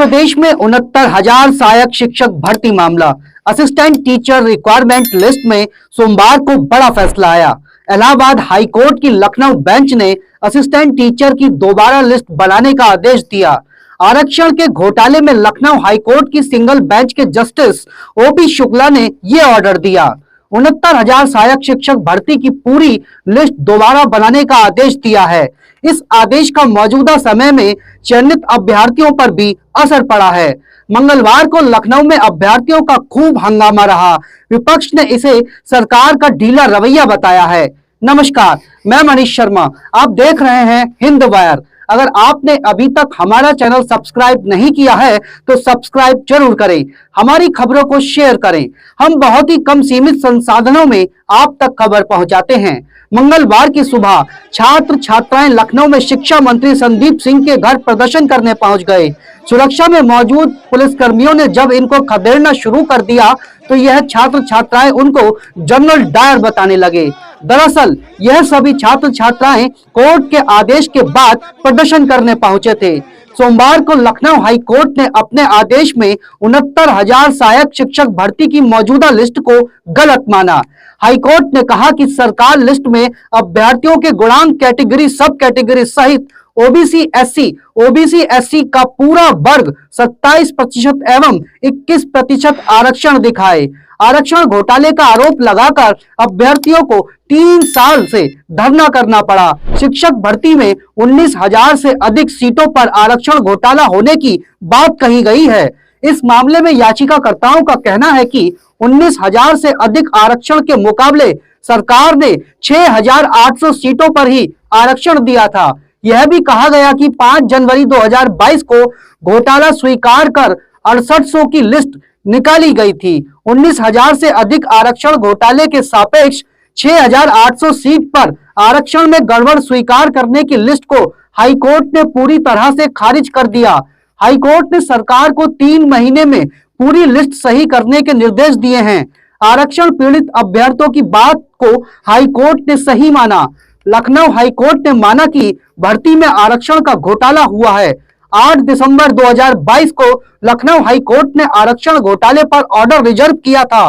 प्रदेश में 69,000 सहायक शिक्षक भर्ती मामला। असिस्टेंट टीचर रिक्वायरमेंट लिस्ट में सोमवार को बड़ा फैसला आया। इलाहाबाद हाई कोर्ट की लखनऊ बेंच ने असिस्टेंट टीचर की दोबारा लिस्ट बनाने का आदेश दिया। आरक्षण के घोटाले में लखनऊ हाई कोर्ट की सिंगल बेंच के जस्टिस ओपी शुक्ला ने यह ऑर्डर दिया। 69,000 सहायक शिक्षक भर्ती की पूरी लिस्ट दोबारा बनाने का आदेश दिया है। इस आदेश का मौजूदा समय में चयनित अभ्यर्थियों पर भी असर पड़ा है। मंगलवार को लखनऊ में अभ्यर्थियों का खूब हंगामा रहा। विपक्ष ने इसे सरकार का ढीला रवैया बताया है। नमस्कार, मैं मनीष शर्मा, आप देख रहे हैं हिंद वायर। अगर आपने अभी तक हमारा चैनल सब्सक्राइब नहीं किया है तो सब्सक्राइब जरूर करें, हमारी खबरों को शेयर करें। हम बहुत ही कम सीमित संसाधनों में आप तक खबर पहुंचाते हैं। मंगलवार की सुबह छात्र छात्राएं लखनऊ में शिक्षा मंत्री संदीप सिंह के घर प्रदर्शन करने पहुंच गए। सुरक्षा में मौजूद पुलिसकर्मियों ने जब इनको खदेड़ना शुरू कर दिया तो यह छात्र छात्राएं उनको जनरल डायर बताने लगे। दरअसल यह सभी छात्र छात्राएं कोर्ट के आदेश के बाद प्रदर्शन करने पहुंचे थे। सोमवार को लखनऊ हाई कोर्ट ने अपने आदेश में 69,000 सहायक शिक्षक भर्ती की मौजूदा लिस्ट को गलत माना। हाई कोर्ट ने कहा कि सरकार लिस्ट में अभ्यर्थियों के गुणांक कैटेगरी, सब कैटेगरी सहित ओबीसी एससी का पूरा वर्ग 27% एवं 21% आरक्षण दिखाए। आरक्षण घोटाले का आरोप लगाकर अभ्यर्थियों को 3 साल से धरना करना पड़ा। शिक्षक भर्ती में 19,000 से अधिक सीटों पर आरक्षण घोटाला होने की बात कही गई है। इस मामले में याचिकाकर्ताओं का कहना है कि 19,000 से अधिक आरक्षण के मुकाबले सरकार ने 6,800 सीटों पर ही आरक्षण दिया था। यह भी कहा गया कि 5 जनवरी 2022 को घोटाला स्वीकार कर 6800 की लिस्ट निकाली गई थी। 19,000 से अधिक आरक्षण घोटाले के सापेक्ष 6,800 सीट पर आरक्षण में गड़बड़ स्वीकार करने की लिस्ट को हाई कोर्ट ने पूरी तरह से खारिज कर दिया। हाई कोर्ट ने सरकार को 3 महीने में पूरी लिस्ट सही करने के निर्देश दिए हैं। आरक्षण पीड़ित अभ्यर्थियों की बात को हाई कोर्ट ने सही माना। लखनऊ हाई कोर्ट ने माना कि भर्ती में आरक्षण का घोटाला हुआ है। 8 दिसंबर 2022 को लखनऊ हाई कोर्ट ने आरक्षण घोटाले पर ऑर्डर रिजर्व किया था।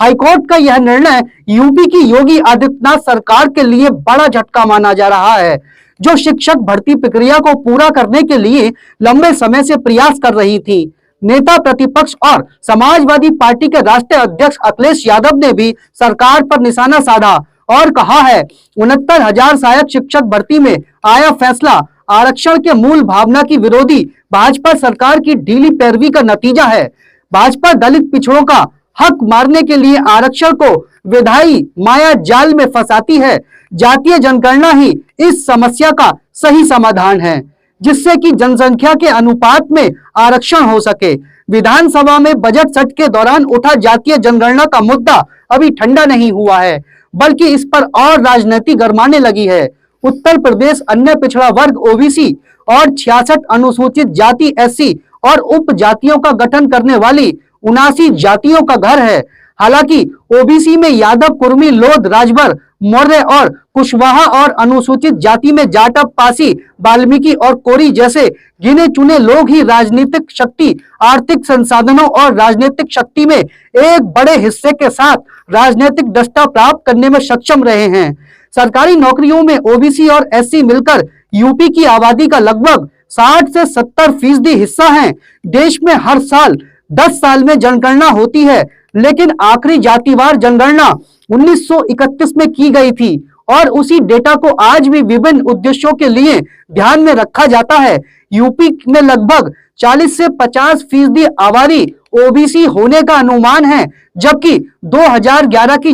हाई कोर्ट का यह निर्णय यूपी की योगी आदित्यनाथ सरकार के लिए बड़ा झटका माना जा रहा है, जो शिक्षक भर्ती प्रक्रिया को पूरा करने के लिए लंबे समय से प्रयास कर रही थी। नेता प्रतिपक्ष और समाजवादी पार्टी के राष्ट्रीय अध्यक्ष अखिलेश यादव ने भी सरकार पर निशाना साधा और कहा है 69,000 सहायक शिक्षक भर्ती में आया फैसला आरक्षण के मूल भावना की विरोधी भाजपा सरकार की ढीली पैरवी का नतीजा है। भाजपा दलित पिछड़ों का हक मारने के लिए आरक्षण को विधायी माया जाल में फंसाती है। जातीय जनगणना ही इस समस्या का सही समाधान है, जिससे कि जनसंख्या के अनुपात में आरक्षण हो सके। विधानसभा में बजट सत्र के दौरान उठा जातीय जनगणना का मुद्दा अभी ठंडा नहीं हुआ है, बल्कि इस पर और राजनीति गरमाने लगी है। उत्तर प्रदेश अन्य पिछड़ा वर्ग ओबीसी और 66 अनुसूचित जाति एससी और उप जातियों का गठन करने वाली 79 जातियों का घर है। हालांकि ओबीसी में यादव, कुर्मी, लोध, राजभर, मौर्य और कुशवाहा और अनुसूचित जाति में जाटव, पासी, वाल्मीकि और कोरी जैसे गिने चुने लोग ही राजनीतिक शक्ति, आर्थिक संसाधनों और राजनीतिक शक्ति में एक बड़े हिस्से के साथ राजनीतिक दस्ता प्राप्त करने में सक्षम रहे हैं। सरकारी नौकरियों में ओबीसी और एससी मिलकर यूपी की आबादी का लगभग 60 से 70% हिस्सा है। देश में हर साल 10 साल में जनगणना होती है, लेकिन आखिरी जातिवार जनगणना 1931 में की गई थी और उसी डेटा को आज भी विभिन्न उद्देश्यों के लिए ध्यान में रखा जाता है। यूपी में लगभग 40 से 50% आबादी ओबीसी होने का अनुमान है, जबकि 2011 की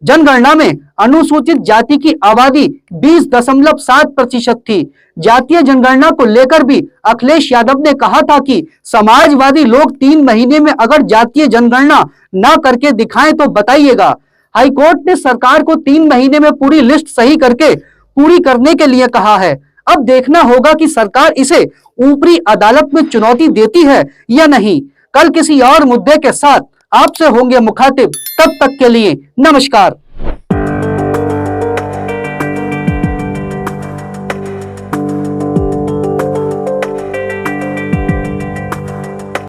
जनगणना में अनुसूचित जाति की आबादी 20.7% थी। जातीय जनगणना को लेकर भी अखिलेश यादव ने कहा था कि समाजवादी लोग 3 महीने में अगर जातीय जनगणना न करके दिखाएं तो बताइएगा। हाईकोर्ट ने सरकार को 3 महीने में पूरी लिस्ट सही करके पूरी करने के लिए कहा है। अब देखना होगा कि सरकार इसे ऊपरी अदालत में चुनौती देती है या नहीं। कल किसी और मुद्दे के साथ आपसे होंगे मुखातिब। तब तक के लिए नमस्कार।